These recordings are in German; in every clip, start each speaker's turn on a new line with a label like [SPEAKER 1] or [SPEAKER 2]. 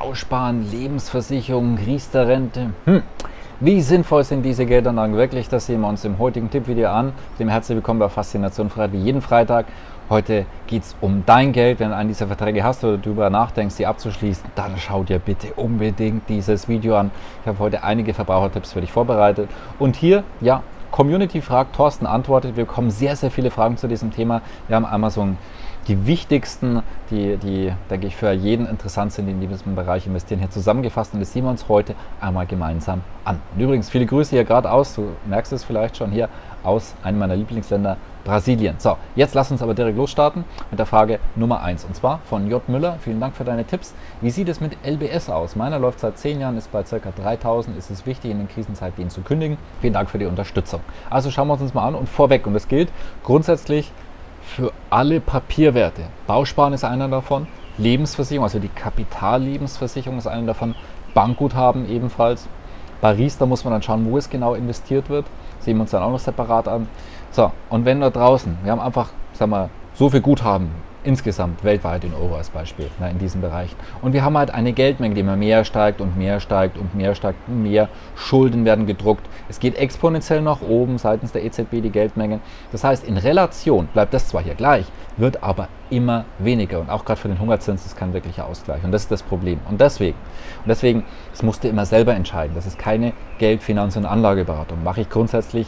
[SPEAKER 1] Bausparen, Lebensversicherung, Riester-Rente. Wie sinnvoll sind diese Geldanlagen wirklich? Das sehen wir uns im heutigen Tippvideo an. Dem herzlich willkommen bei Faszination Freiheit wie jeden Freitag. Heute geht es um dein Geld. Wenn du einen dieser Verträge hast oder darüber nachdenkst, sie abzuschließen, dann schau dir bitte unbedingt dieses Video an. Ich habe heute einige Verbrauchertipps für dich vorbereitet. Und hier, ja, Community fragt, Thorsten antwortet. Wir bekommen sehr, sehr viele Fragen zu diesem Thema. Wir haben einmal so die wichtigsten, die, denke ich, für jeden interessant sind, die in diesem Bereich investieren, hier zusammengefasst. Und das sehen wir uns heute einmal gemeinsam an. Und übrigens, viele Grüße hier gerade aus, du merkst es vielleicht schon, hier aus einem meiner Lieblingsländer, Brasilien. So, jetzt lass uns aber direkt losstarten mit der Frage Nummer 1. Und zwar von J. Müller. Vielen Dank für deine Tipps. Wie sieht es mit LBS aus? Meiner läuft seit 10 Jahren, ist bei ca. 3.000. Ist es wichtig, in den Krisenzeiten den zu kündigen? Vielen Dank für die Unterstützung. Also schauen wir uns das mal an und vorweg. Und das gilt grundsätzlich für alle Papierwerte. Bausparen ist einer davon. Lebensversicherung, also die Kapitallebensversicherung ist einer davon. Bankguthaben ebenfalls. Bei Riester muss man dann schauen, wo es genau investiert wird. Sehen wir uns dann auch noch separat an. So, und wenn da draußen, wir haben einfach, sagen wir, so viel Guthaben insgesamt weltweit in Euro als Beispiel, in diesen Bereichen. Und wir haben halt eine Geldmenge, die immer mehr steigt und mehr steigt und mehr steigt und mehr Schulden werden gedruckt. Es geht exponentiell nach oben seitens der EZB die Geldmenge. Das heißt, in Relation bleibt das zwar hier gleich, wird aber immer weniger. Und auch gerade für den Hungerzins ist kein wirklicher Ausgleich. Und das ist das Problem. Und deswegen, das musst du immer selber entscheiden. Das ist keine Geld-, Finanz- und Anlageberatung. Mache ich grundsätzlich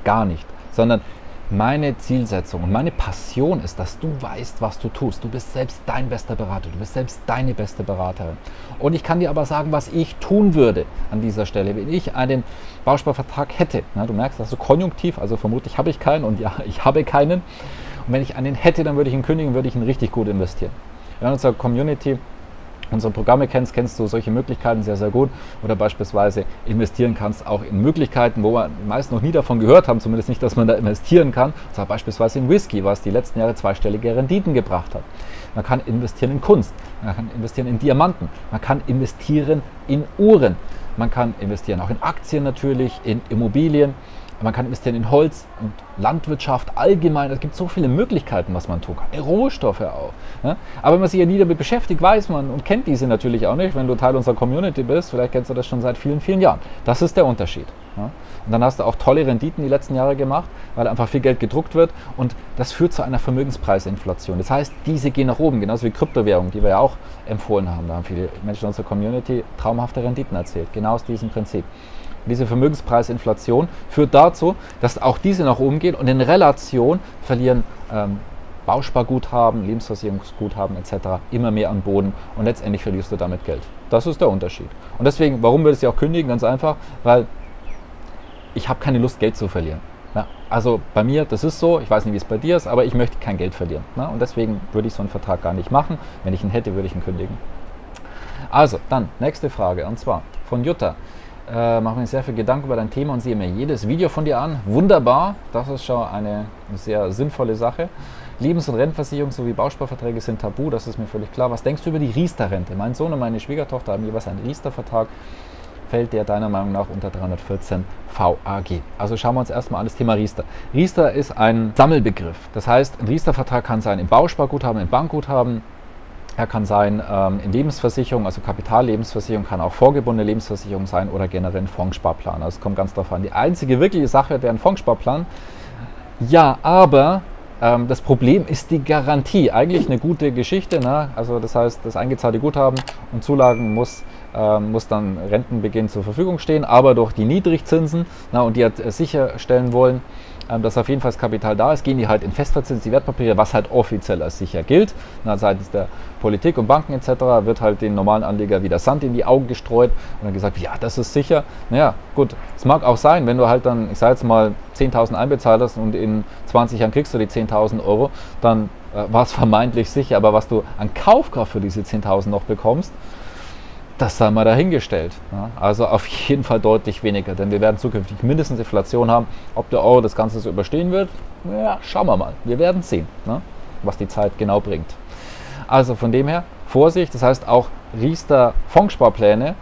[SPEAKER 1] gar nicht. Sondern meine Zielsetzung und meine Passion ist, dass du weißt, was du tust. Du bist selbst dein bester Berater, du bist selbst deine beste Beraterin. Und ich kann dir aber sagen, was ich tun würde an dieser Stelle, wenn ich einen Bausparvertrag hätte. Na, du merkst, das ist so konjunktiv, also vermutlich habe ich keinen und ja, ich habe keinen. Und wenn ich einen hätte, dann würde ich ihn kündigen, würde ich ihn richtig gut investieren. In unserer Community, unsere Programme kennst du solche Möglichkeiten sehr, sehr gut. Oder beispielsweise investieren kannst auch in Möglichkeiten, wo wir meist noch nie davon gehört haben, zumindest nicht, dass man da investieren kann. Und zwar beispielsweise in Whisky, was die letzten Jahre zweistellige Renditen gebracht hat. Man kann investieren in Kunst, man kann investieren in Diamanten, man kann investieren in Uhren, man kann investieren auch in Aktien natürlich, in Immobilien. Man kann investieren in Holz und Landwirtschaft allgemein. Es gibt so viele Möglichkeiten, was man tun kann. Rohstoffe auch. Ja? Aber wenn man sich ja nie damit beschäftigt, weiß man und kennt diese natürlich auch nicht. Wenn du Teil unserer Community bist, vielleicht kennst du das schon seit vielen, vielen Jahren. Das ist der Unterschied. Ja? Und dann hast du auch tolle Renditen die letzten Jahre gemacht, weil einfach viel Geld gedruckt wird. Und das führt zu einer Vermögenspreisinflation. Das heißt, diese gehen nach oben, genauso wie Kryptowährungen, die wir ja auch empfohlen haben. Da haben viele Menschen in unserer Community traumhafte Renditen erzählt. Genau aus diesem Prinzip. Diese Vermögenspreisinflation führt dazu, dass auch diese nach oben geht und in Relation verlieren Bausparguthaben, Lebensversicherungsguthaben etc. immer mehr an Boden und letztendlich verlierst du damit Geld. Das ist der Unterschied. Und deswegen, warum würdest du auch kündigen? Ganz einfach, weil ich habe keine Lust, Geld zu verlieren. Ja, also bei mir, das ist so, ich weiß nicht, wie es bei dir ist, aber ich möchte kein Geld verlieren. Ja, und deswegen würde ich so einen Vertrag gar nicht machen. Wenn ich ihn hätte, würde ich ihn kündigen. Also, dann, nächste Frage, und zwar von Jutta. Mache mir sehr viel Gedanken über dein Thema und sehe mir jedes Video von dir an. Wunderbar, das ist schon eine sehr sinnvolle Sache. Lebens- und Rentenversicherung sowie Bausparverträge sind tabu, das ist mir völlig klar. Was denkst du über die Riester-Rente? Mein Sohn und meine Schwiegertochter haben jeweils einen Riester-Vertrag. Fällt der deiner Meinung nach unter 314 VAG? Also schauen wir uns erstmal an das Thema Riester. Riester ist ein Sammelbegriff. Das heißt, ein Riester-Vertrag kann sein im Bausparguthaben, im Bankguthaben. Er kann sein in Lebensversicherung, also Kapitallebensversicherung, kann auch vorgebundene Lebensversicherung sein oder generell ein Fondssparplan. Also es kommt ganz darauf an. Die einzige wirkliche Sache wäre ein Fondssparplan. Ja, aber das Problem ist die Garantie. Eigentlich eine gute Geschichte. Ne? Also das heißt, das eingezahlte Guthaben und Zulagen muss dann Rentenbeginn zur Verfügung stehen, aber durch die Niedrigzinsen und die halt sicherstellen wollen, dass auf jeden Fall das Kapital da ist, gehen die halt in festverzinsliche Wertpapiere, was halt offiziell als sicher gilt. Seitens der Politik und Banken etc. wird halt den normalen Anleger wieder Sand in die Augen gestreut und dann gesagt, ja, das ist sicher. Naja, gut, es mag auch sein, wenn du halt dann, ich sage jetzt mal, 10.000 einbezahlt hast und in 20 Jahren kriegst du die 10.000 Euro, dann war es vermeintlich sicher. Aber was du an Kaufkraft für diese 10.000 noch bekommst, das sei mal dahingestellt. Ja, also auf jeden Fall deutlich weniger, denn wir werden zukünftig mindestens Inflation haben. Ob der Euro das Ganze so überstehen wird, ja, schauen wir mal. Wir werden sehen, ne, was die Zeit genau bringt. Also von dem her, Vorsicht, das heißt auch Riester-Fondssparpläne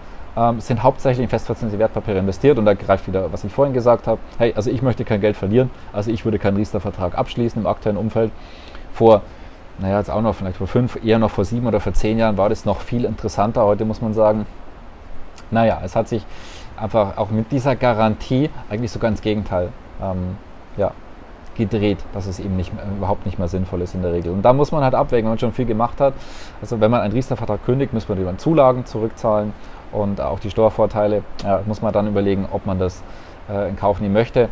[SPEAKER 1] sind hauptsächlich in festverzinsliche Wertpapiere investiert und da greift wieder, was ich vorhin gesagt habe. Hey, also ich möchte kein Geld verlieren, also ich würde keinen Riester-Vertrag abschließen im aktuellen Umfeld. Vor naja, jetzt auch noch vielleicht vor 5, eher noch vor 7 oder vor 10 Jahren war das noch viel interessanter. Heute muss man sagen, naja, es hat sich einfach auch mit dieser Garantie eigentlich sogar ins Gegenteil ja, gedreht, dass es eben überhaupt nicht mehr sinnvoll ist in der Regel. Und da muss man halt abwägen, wenn man schon viel gemacht hat. Also wenn man einen Riester-Vertrag kündigt, muss man die Zulagen zurückzahlen und auch die Steuervorteile, muss man dann überlegen, ob man das in Kauf nehmen möchte.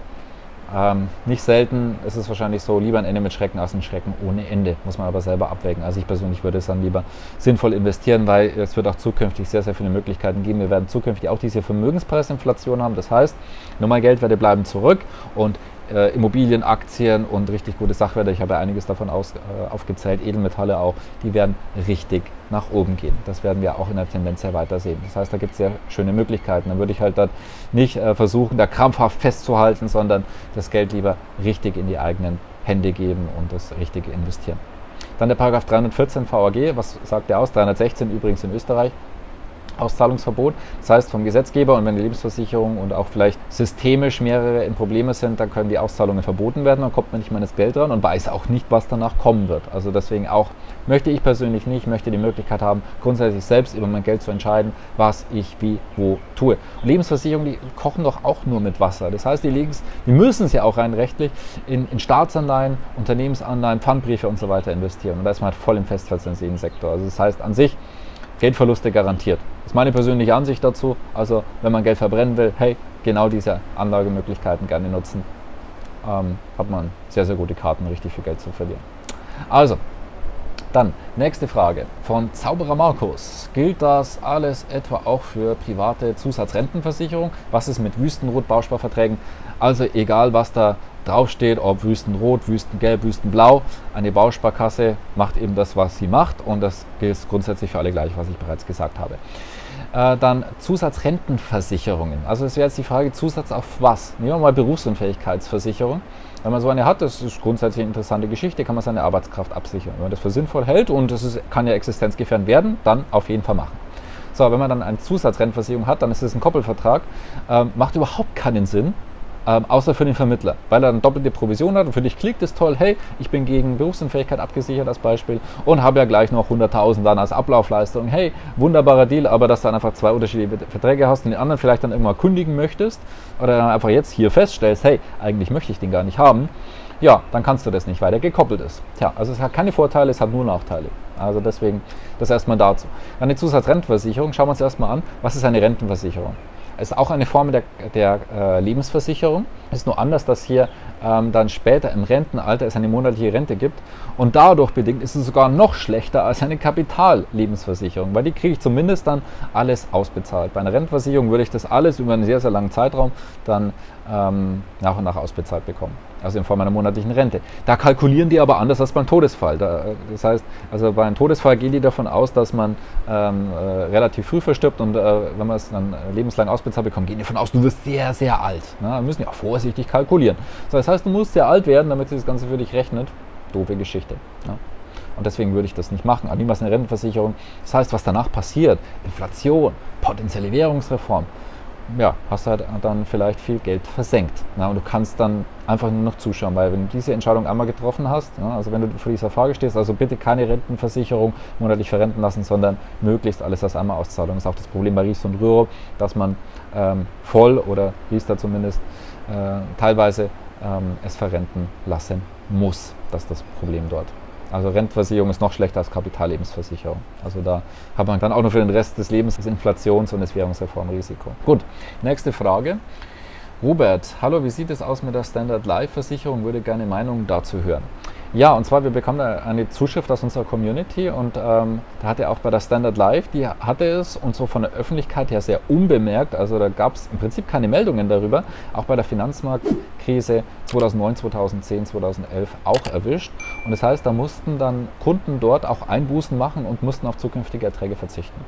[SPEAKER 1] Nicht selten ist es wahrscheinlich so, lieber ein Ende mit Schrecken als ein Schrecken ohne Ende, muss man aber selber abwägen. Also ich persönlich würde es dann lieber sinnvoll investieren, weil es wird auch zukünftig sehr, sehr viele Möglichkeiten geben. Wir werden zukünftig auch diese Vermögenspreisinflation haben, das heißt, normal Geldwerte bleiben zurück und Immobilien, Aktien und richtig gute Sachwerte, ich habe ja einiges davon aufgezählt, Edelmetalle auch, die werden richtig nach oben gehen. Das werden wir auch in der Tendenz sehr weiter sehen. Das heißt, da gibt es sehr schöne Möglichkeiten. Dann würde ich halt dann nicht versuchen, da krampfhaft festzuhalten, sondern das Geld lieber richtig in die eigenen Hände geben und das Richtige investieren. Dann der Paragraph 314 VAG, was sagt der aus? 316 übrigens in Österreich. Auszahlungsverbot, das heißt vom Gesetzgeber, und wenn die Lebensversicherung und auch vielleicht systemisch mehrere in Probleme sind, dann können die Auszahlungen verboten werden, dann kommt man nicht mehr ins Geld ran und weiß auch nicht, was danach kommen wird. Also deswegen auch möchte ich persönlich nicht, möchte die Möglichkeit haben, grundsätzlich selbst über mein Geld zu entscheiden, was ich wie, wo tue. Und Lebensversicherungen, die kochen doch auch nur mit Wasser. Das heißt, die müssen es ja auch rein rechtlich in Staatsanleihen, Unternehmensanleihen, Pfandbriefe und so weiter investieren. Und da ist man halt voll im festverzinslichen Sektor. Also das heißt an sich, Geldverluste garantiert. Das ist meine persönliche Ansicht dazu. Also wenn man Geld verbrennen will, hey, genau diese Anlagemöglichkeiten gerne nutzen. Hat man sehr, sehr gute Karten, richtig viel Geld zu verlieren. Also, dann nächste Frage von Zauberer Markus. Gilt das alles etwa auch für private Zusatzrentenversicherung? Was ist mit Wüstenrot-Bausparverträgen? Also egal, was da draufsteht, ob Wüstenrot, Wüstengelb, Wüstenblau, eine Bausparkasse macht eben das, was sie macht, und das gilt grundsätzlich für alle gleich, was ich bereits gesagt habe. Dann Zusatzrentenversicherungen. Also es wäre jetzt die Frage, Zusatz auf was? Nehmen wir mal Berufsunfähigkeitsversicherung. Wenn man so eine hat, das ist grundsätzlich eine interessante Geschichte, kann man seine Arbeitskraft absichern. Wenn man das für sinnvoll hält und das kann ja existenzgefährdend werden, dann auf jeden Fall machen. So, wenn man dann eine Zusatzrentenversicherung hat, dann ist es ein Koppelvertrag, macht überhaupt keinen Sinn, außer für den Vermittler, weil er eine doppelte Provision hat und für dich klickt es toll, hey, ich bin gegen Berufsunfähigkeit abgesichert als Beispiel und habe ja gleich noch 100.000 dann als Ablaufleistung, hey, wunderbarer Deal, aber dass du dann einfach 2 unterschiedliche Verträge hast und den anderen vielleicht dann irgendwann kündigen möchtest oder dann einfach jetzt hier feststellst, hey, eigentlich möchte ich den gar nicht haben, ja, dann kannst du das nicht, weil der gekoppelt ist. Tja, also es hat keine Vorteile, es hat nur Nachteile. Also deswegen das erstmal dazu. Dann die Zusatzrentenversicherung, schauen wir uns erstmal an, was ist eine Rentenversicherung? Es ist auch eine Form der Lebensversicherung. Es ist nur anders, dass hier dann später im Rentenalter es eine monatliche Rente gibt. Und dadurch bedingt ist es sogar noch schlechter als eine Kapitallebensversicherung, weil die kriege ich zumindest dann alles ausbezahlt. Bei einer Rentenversicherung würde ich das alles über einen sehr, sehr langen Zeitraum dann nach und nach ausbezahlt bekommen. Also in Form einer monatlichen Rente. Da kalkulieren die aber anders als beim Todesfall. Das heißt, also bei einem Todesfall gehen die davon aus, dass man relativ früh verstirbt und wenn man es dann lebenslang ausbezahlt bekommt, gehen die davon aus, du wirst sehr, sehr alt. Wir müssen ja auch vorsichtig kalkulieren. Das heißt, du musst sehr alt werden, damit sich das Ganze für dich rechnet. Doofe Geschichte. Ja. Und deswegen würde ich das nicht machen. Aber niemals eine Rentenversicherung. Das heißt, was danach passiert, Inflation, potenzielle Währungsreform, ja, hast du halt dann vielleicht viel Geld versenkt. Ja, und du kannst dann einfach nur noch zuschauen, weil wenn du diese Entscheidung einmal getroffen hast, ja, also wenn du vor dieser Frage stehst, also bitte keine Rentenversicherung monatlich verrenten lassen, sondern möglichst alles als einmal Auszahlung. Das ist auch das Problem bei Riester und Rürup, dass man voll oder Riester zumindest teilweise es verrenten lassen muss. Das ist das Problem dort. Also Rentenversicherung ist noch schlechter als Kapitallebensversicherung. Also da hat man dann auch noch für den Rest des Lebens das Inflations- und das Währungsreformrisiko. Gut, nächste Frage. Robert, hallo, wie sieht es aus mit der Standard Life Versicherung? Würde gerne Meinung dazu hören. Ja, und zwar, wir bekommen eine Zuschrift aus unserer Community und da hatte auch bei der Standard Life, die hatte es und so von der Öffentlichkeit her sehr unbemerkt, also da gab es im Prinzip keine Meldungen darüber, auch bei der Finanzmarktkrise 2009, 2010, 2011 auch erwischt. Und das heißt, da mussten dann Kunden dort auch Einbußen machen und mussten auf zukünftige Erträge verzichten.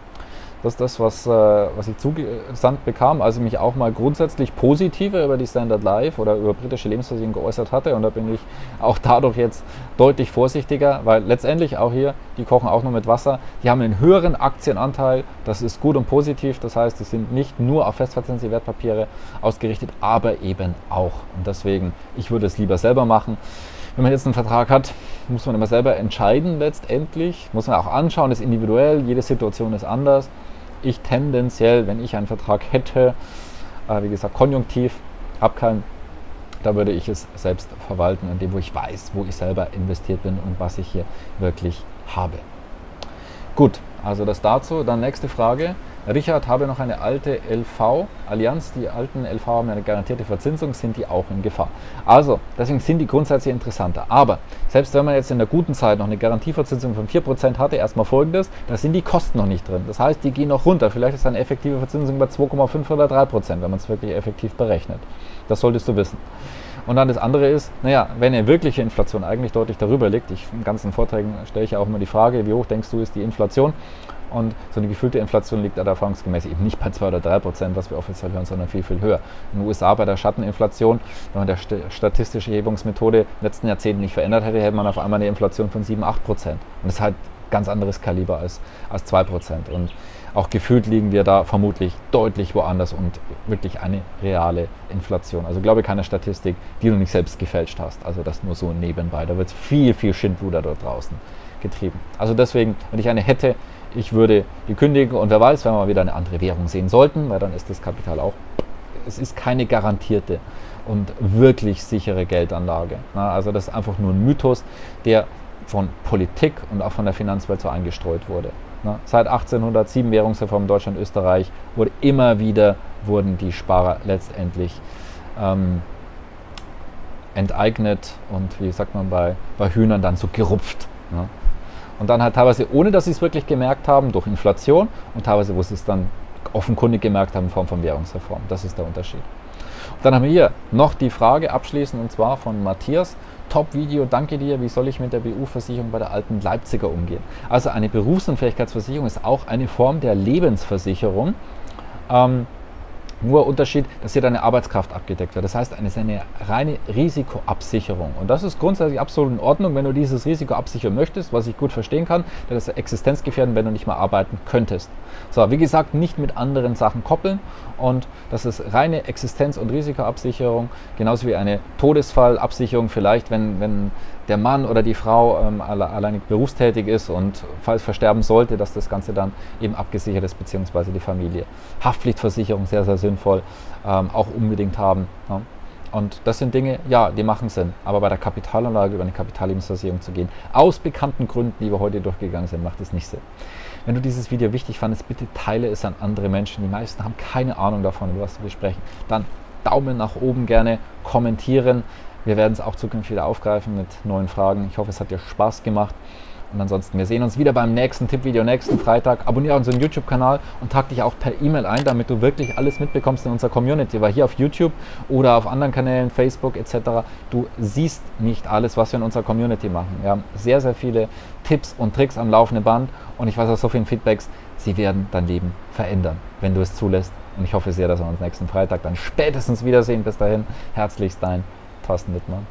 [SPEAKER 1] Das ist das, was ich zugesandt bekam, als ich mich auch mal grundsätzlich positiver über die Standard Life oder über britische Lebensversicherung geäußert hatte. Und da bin ich auch dadurch jetzt deutlich vorsichtiger, weil letztendlich auch hier, die kochen auch nur mit Wasser. Die haben einen höheren Aktienanteil, das ist gut und positiv. Das heißt, die sind nicht nur auf festverzinsliche Wertpapiere ausgerichtet, aber eben auch. Und deswegen, ich würde es lieber selber machen. Wenn man jetzt einen Vertrag hat, muss man immer selber entscheiden letztendlich. Muss man auch anschauen, ist individuell, jede Situation ist anders. Ich tendenziell, wenn ich einen Vertrag hätte, wie gesagt, konjunktiv, abkallen, da würde ich es selbst verwalten, in dem, wo ich weiß, wo ich selber investiert bin und was ich hier wirklich habe. Gut, also das dazu. Dann nächste Frage. Richard, habe noch eine alte LV Allianz. Die alten LV haben eine garantierte Verzinsung, sind die auch in Gefahr? Also, deswegen sind die grundsätzlich interessanter. Aber selbst wenn man jetzt in der guten Zeit noch eine Garantieverzinsung von 4% hatte, erstmal Folgendes, da sind die Kosten noch nicht drin. Das heißt, die gehen noch runter. Vielleicht ist eine effektive Verzinsung bei 2,5 oder 3%, wenn man es wirklich effektiv berechnet. Das solltest du wissen. Und dann das andere ist, naja, wenn eine wirkliche Inflation eigentlich deutlich darüber liegt, in ganzen Vorträgen stelle ich ja auch immer die Frage, wie hoch denkst du ist die Inflation? Und so eine gefühlte Inflation liegt erfahrungsgemäß eben nicht bei 2 oder 3%, was wir offiziell hören, sondern viel, viel höher. In den USA bei der Schatteninflation, wenn man der statistische Erhebungsmethode in den letzten Jahrzehnten nicht verändert hätte, hätte man auf einmal eine Inflation von 7, 8%. Und das ist halt ganz anderes Kaliber als 2%. Und auch gefühlt liegen wir da vermutlich deutlich woanders und wirklich eine reale Inflation. Also glaube keine Statistik, die du nicht selbst gefälscht hast. Also das nur so nebenbei. Da wird viel, viel Schindluder dort draußen getrieben. Also deswegen, wenn ich eine hätte, ich würde die kündigen und wer weiß, wenn wir mal wieder eine andere Währung sehen sollten, weil dann ist das Kapital auch, es ist keine garantierte und wirklich sichere Geldanlage. Also das ist einfach nur ein Mythos, der von Politik und auch von der Finanzwelt so eingestreut wurde. Seit 1807 Währungsreform in Deutschland, Österreich, wurden die Sparer letztendlich enteignet und wie sagt man bei Hühnern dann so gerupft. Und dann halt teilweise, ohne dass sie es wirklich gemerkt haben, durch Inflation und teilweise, wo sie es dann offenkundig gemerkt haben in Form von Währungsreform. Das ist der Unterschied. Und dann haben wir hier noch die Frage abschließend und zwar von Matthias. Top-Video, danke dir. Wie soll ich mit der BU-Versicherung bei der alten Leipziger umgehen? Also eine Berufsunfähigkeitsversicherung ist auch eine Form der Lebensversicherung. Nur Unterschied, dass hier deine Arbeitskraft abgedeckt wird. Das heißt, es ist eine reine Risikoabsicherung. Und das ist grundsätzlich absolut in Ordnung, wenn du dieses Risiko absichern möchtest, was ich gut verstehen kann, denn das ist existenzgefährdend, wenn du nicht mehr arbeiten könntest. So, wie gesagt, nicht mit anderen Sachen koppeln. Und das ist reine Existenz- und Risikoabsicherung, genauso wie eine Todesfallabsicherung vielleicht, wenn der Mann oder die Frau alleinig berufstätig ist und falls versterben sollte, dass das Ganze dann eben abgesichert ist, beziehungsweise die Familie. Haftpflichtversicherung, sehr, sehr sinnvoll, auch unbedingt haben. Ja. Und das sind Dinge, ja, die machen Sinn. Aber bei der Kapitalanlage über eine Kapitallebensversicherung zu gehen, aus bekannten Gründen, die wir heute durchgegangen sind, macht es nicht Sinn. Wenn du dieses Video wichtig fandest, bitte teile es an andere Menschen. Die meisten haben keine Ahnung davon, über was wir sprechen. Dann Daumen nach oben gerne, kommentieren. Wir werden es auch zukünftig wieder aufgreifen mit neuen Fragen. Ich hoffe, es hat dir Spaß gemacht. Und ansonsten, wir sehen uns wieder beim nächsten Tippvideo, nächsten Freitag. Abonniere unseren YouTube-Kanal und trag dich auch per E-Mail ein, damit du wirklich alles mitbekommst in unserer Community. Weil hier auf YouTube oder auf anderen Kanälen, Facebook etc., du siehst nicht alles, was wir in unserer Community machen. Wir haben sehr, sehr viele Tipps und Tricks am laufenden Band. Und ich weiß aus so vielen Feedbacks, sie werden dein Leben verändern, wenn du es zulässt. Und ich hoffe sehr, dass wir uns nächsten Freitag dann spätestens wiedersehen. Bis dahin, herzlichst dein Thorsten Wittmann.